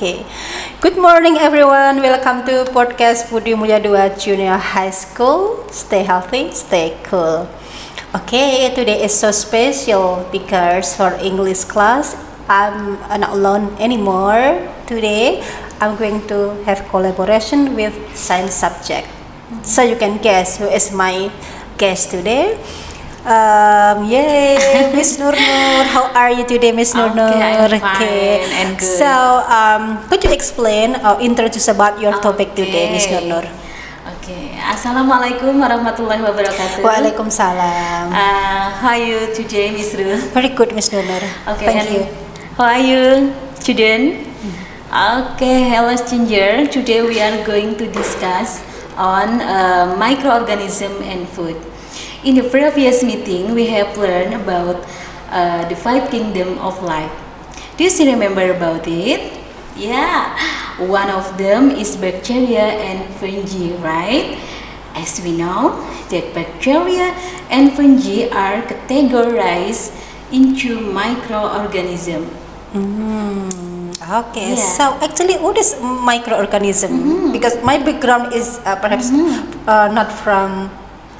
Okay. Good morning, everyone. Welcome to podcast Budi Mulia 2 Junior High School. Stay healthy, stay cool. Okay, today is so special because for English class, I'm not alone anymore. Today, I'm going to have collaboration with science subject. So you can guess who is my guest today. Yay, Miss Nur Nur. How are you today, Miss Nur Nur? I'm fine and good. So, could you explain or introduce about your topic today, Miss Nur Nur? Okay. Assalamualaikum warahmatullahi wabarakatuh. Waalaikumsalam. How are you today, Miss Ru? Very good, Miss Nur Nur. Okay. Thank you. How are you, student? Okay, hello, stranger. Today we are going to discuss on microorganism and food. In the previous meeting, we have learned about the 5 kingdom of life. Do you still remember about it? Yeah, one of them is bacteria and fungi, right? As we know, that bacteria and fungi are categorized into microorganism. Okay, Yeah. so actually, what is microorganism? Because my background is perhaps not from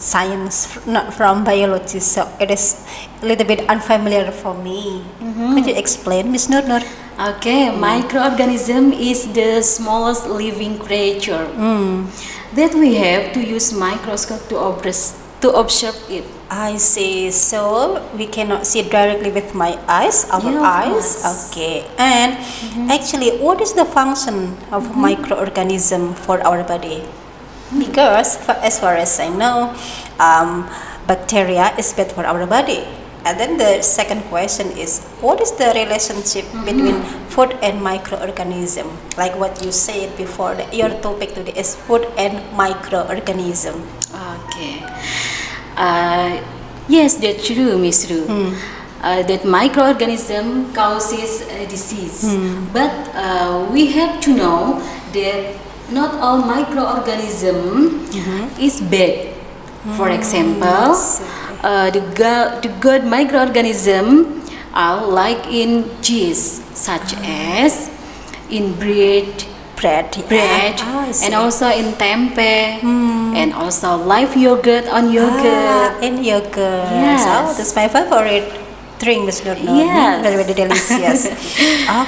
science, not from biology, so it is a little bit unfamiliar for me. Could you explain, Miss Nur Nur? Okay, microorganism is the smallest living creature that we have to use microscope to observe it. I see. So we cannot see directly with my eyes, our Yeah, of eyes. course. Okay. And actually, what is the function of microorganism for our body? Because as far as I know, bacteria is bad for our body. And then the second question is, what is the relationship between food and microorganism? Like what you said before, your topic today is food and microorganism. Okay. Yes, that's true, Miss Ru. That microorganism causes a disease, but we have to know that not all microorganism is bad. For example, the good microorganism are like in cheese, such as in bread, I see. and also in tempeh, and also live yogurt on yogurt. In yogurt. Yes. Oh, that's my favorite drink, Miss Nur Nur. Yes. Very, very delicious.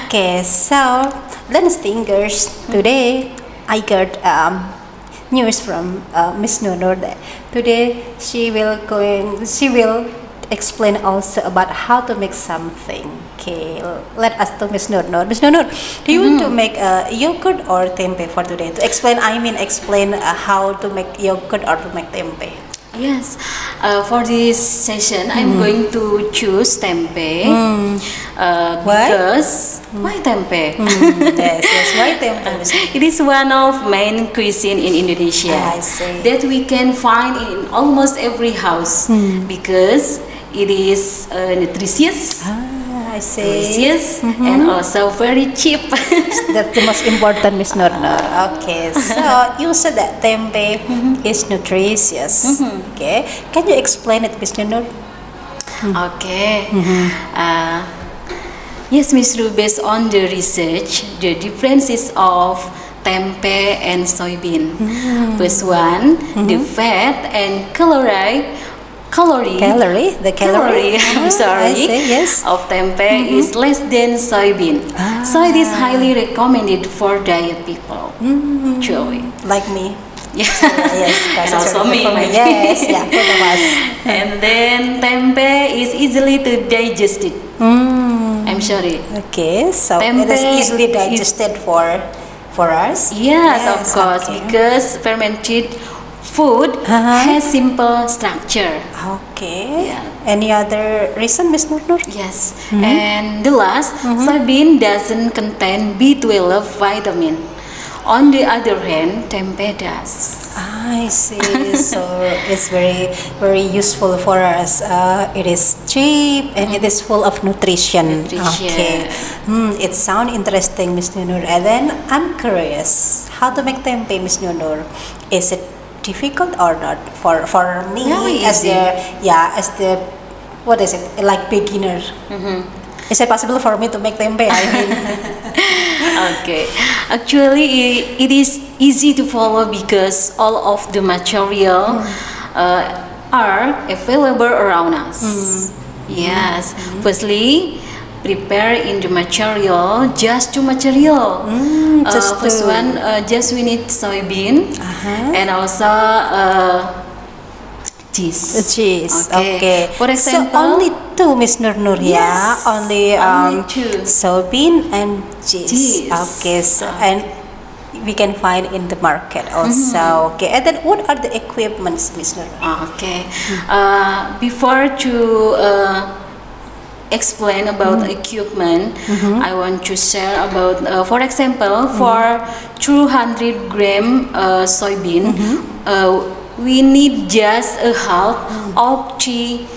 Okay, so let's fingers. Today I got news from Miss Nur Nur that today she will explain also about how to make something. Okay, let us to Miss Nur Nur. Miss Nur Nur, do you want to make yogurt or tempeh for today? To explain, explain how to make yogurt or to make tempeh. Yes, for this session, I'm going to choose tempeh Why? because why tempeh? Yes, why tempeh? Miss Nur? It is one of main cuisine in Indonesia I see. that we can find in almost every house because it is nutritious, I see. delicious, and also very cheap. That's the most important, Miss Nur Nur. Okay, so you said that tempeh is nutritious. Okay, can you explain it, Miss Nur Nur? Okay. Yes, Miss Ru, based on the research, the differences of tempeh and soybean. First one, the fat and calorie. I'm sorry. I see, yes. Of tempeh is less than soybean. So it is highly recommended for diet people. Actually. Like me. Yeah. Yes, And that's also very good me, for me. maybe. Yes, yeah, both of us. And then tempeh is easily to digest it. I'm sorry. Okay, so it Tempeh is easily is- digested for us. Yes, of course, okay. because fermented food has simple structure. Okay. Yeah. Any other reason, Miss Nur Nur? Yes, and the last, soybean doesn't contain B12 vitamin. On the other hand, tempeh does. I see. So it's very, very useful for us. It is cheap and it is full of nutrition. Nutrition. Okay. It sounds interesting, Miss Nur. And then I'm curious, how to make tempeh, Miss Nur? Is it difficult or not for me Very as easy. the what is it, like beginner? Is it possible for me to make tempeh? I mean, Okay, actually, it is easy to follow because all of the material are available around us. Yes, firstly, prepare in the material, just two material. First two. one, just we need soybean and also cheese. Cheese. Okay. Okay. For example, so only two, Miss Nur ya. Yes, Only only two. soybean and cheese. Cheese. Okay. So and we can find in the market also. Okay. And then what are the equipments, Miss Nur? Okay. Before to explain about equipment, I want to share about, for example, for 200 gram soybean, we need just a half of tea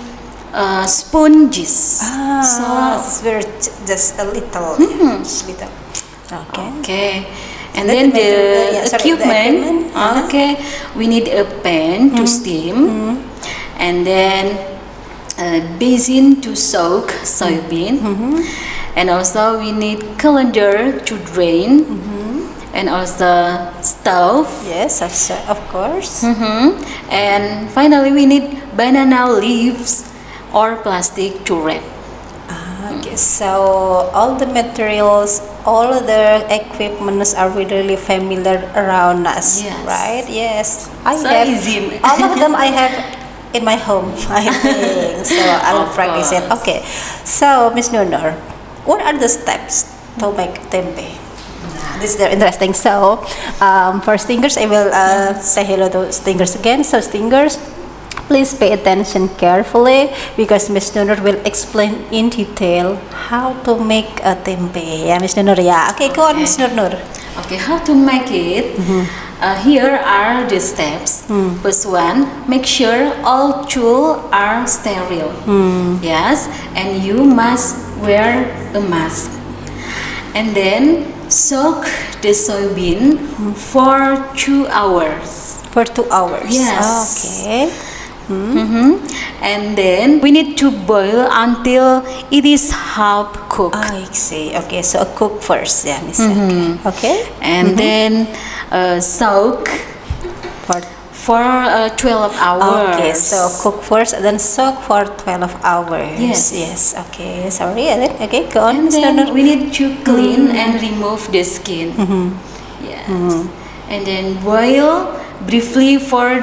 sponges. So it's very just a little, just little. Okay. Okay. And Then then the the the equipment, equipment, okay, we need a pan to steam, and then a basin to soak soybean, and also we need colander to drain, and also stove, Yes, of course. and finally we need banana leaves or plastic to wrap. Okay, so all the materials, all the equipments are really familiar around us, Yes. right? Yes, I So have easy. all of them. I have in my home, I think. So I will Of practice it. course. Okay, so Miss Nunor, what are the steps to make tempe? This is very interesting. So, for stingers, I will say hello to stingers again. So, stingers, please pay attention carefully because Miss Nunur will explain in detail how to make a tempe. Yeah, Miss Nunur. Yeah. Okay, go on, Okay. Miss Nunur. Okay, how to make it? Here are the steps. First one, make sure all tools are sterile. Yes, and you must wear a mask. And then soak the soybean for 2 hours. For 2 hours. Yes. Okay. And then we need to boil until it is half cooked. I see. Okay, so cook first. Yeah, Miss. Okay. Okay. And then soak For 12 hours. Okay, so cook first and then soak for 12 hours. Yes. Yes. Okay. Sorry. And then, okay, go on, And Miss then Nunur. we need to clean and remove the skin. Yes. And then boil briefly for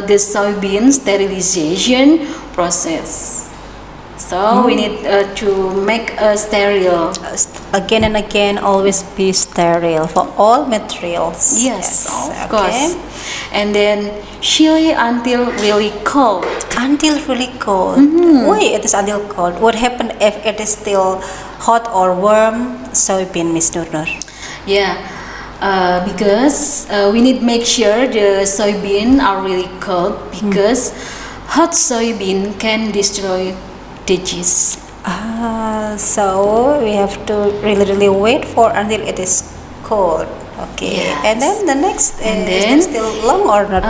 the soybean sterilization process. So we need to make a sterile. Again and again, always be sterile for all materials. Yes, of okay. course. And then chili until really cold. Until really cold. Why it is until cold? What happened if it is still hot or warm soybean, Miss Nurnur? Yeah, because we need make sure the soybean are really cold because hot soybean can destroy the cheese. So we have to really wait for until it is cold. Okay. Yes. And then the next, And is then, it still long or not?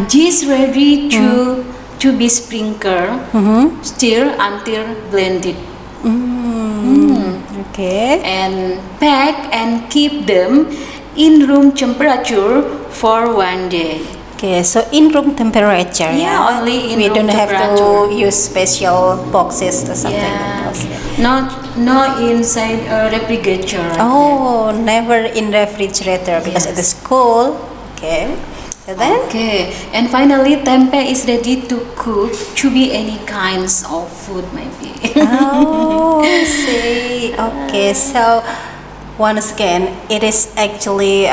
Cheese ready to be sprinkled. Stir until blended. Okay. And pack and keep them in room temperature for 1 day. Okay, so in room temperature. Yeah, only in we room don't have to temperature. use special boxes or something. Yes. Okay. Not inside a refrigerator. Oh, never in refrigerator because it is cold. Okay. And then Okay, and finally tempe is ready to cook to be any kinds of food maybe. oh, I see. Okay, so once again, it is actually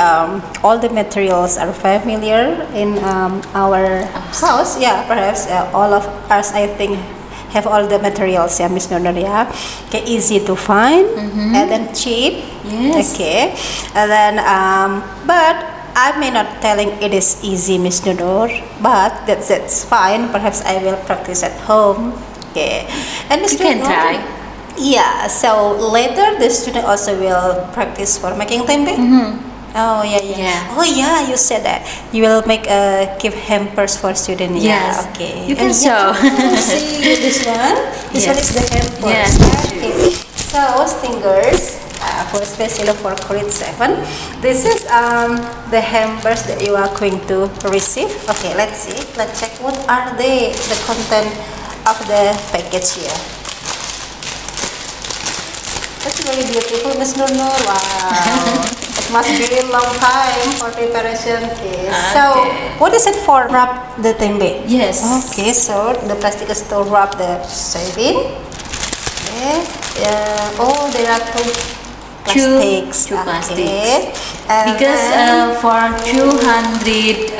all the materials are familiar in our house. Yeah, perhaps all of us, I think, have all the materials. Yeah, Miss Nunur. Yeah, okay, easy to find and then cheap. Yes. Okay, and then but I may not telling it is easy, Miss Nunur, but that's fine. Perhaps I will practice at home. Okay, and Miss You can Nunur, try. yeah, so later the student also will practice for making tempe. Oh yeah. Yeah. Oh yeah, you said that you will make give hampers for student. Yes. Yeah, okay. You can And show. yeah, see this one. This one Yes. is the hampers. Yes, Okay. So stingers, for especially for grade 7. This is the hampers that you are going to receive. Okay, let's see. Let's check what are the content of the package here. That's very beautiful, Miss Nur. Wow. It must be a long time for preparation. Okay. So, what is it for? Wrap the tempe? Yes. Okay, so the plastic is to wrap the soybean. Okay. Oh, there are two plastics. Two plastics. Okay. And Because then, for 200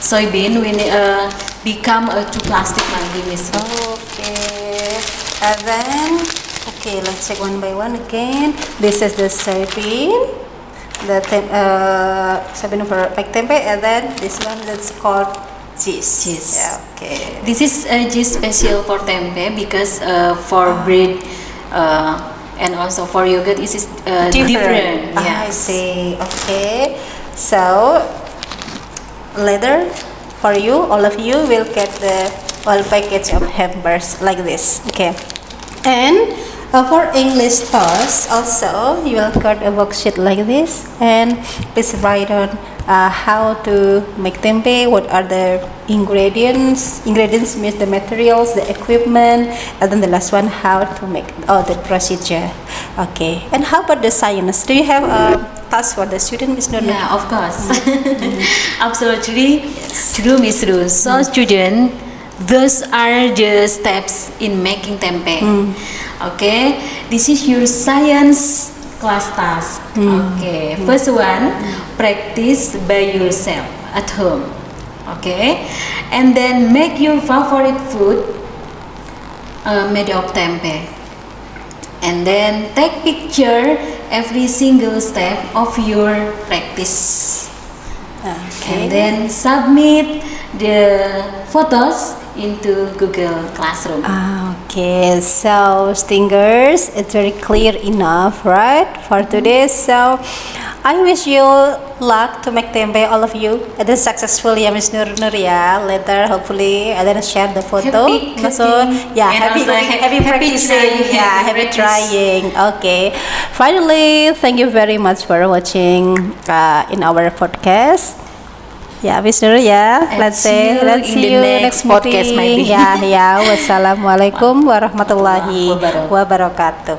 soybean, we become two plastic lagi, Miss. okay. And then, okay, let's check one by one again. This is the soybean. The soybean for like tempe, and then this one that's called cheese. Yeah, okay. This is just special for tempe because for bread and also for yogurt it is different. I see. Okay. So later for you, all of you will get the whole package of hampers like this. Okay. And for English toast also you will get a worksheet like this, and please write on how to make tempe, what are the ingredients means the materials, the equipment, and then the last one how to make all the procedure. Okay. And how about the science? Do you have a task for the student, Miss Nur? Yeah, of course. Absolutely true, Miss Ru. So student, those are the steps in making tempe. Okay, this is your science class task. Okay, first one, practice by yourself at home. Okay, and then make your favorite food made of tempe, and then take picture every single step of your practice. Okay. And then submit the photos into Google Classroom. Okay, so stingers, it's very clear enough, right, for today. So I wish you luck to make tempe, all of you, and then successfully, Miss Nur ya. Later, hopefully, and then share the photo. Happy cooking. Yeah, And happy also cooking, happy happy practicing, trying, yeah, happy happy practice. trying. Okay. Finally, thank you very much for watching in our podcast. Ya, Miss Nur ya. Let's see you next podcast meeting. maybe. Ya. Wassalamualaikum warahmatullahi Wabarakatuh. wabarakatuh.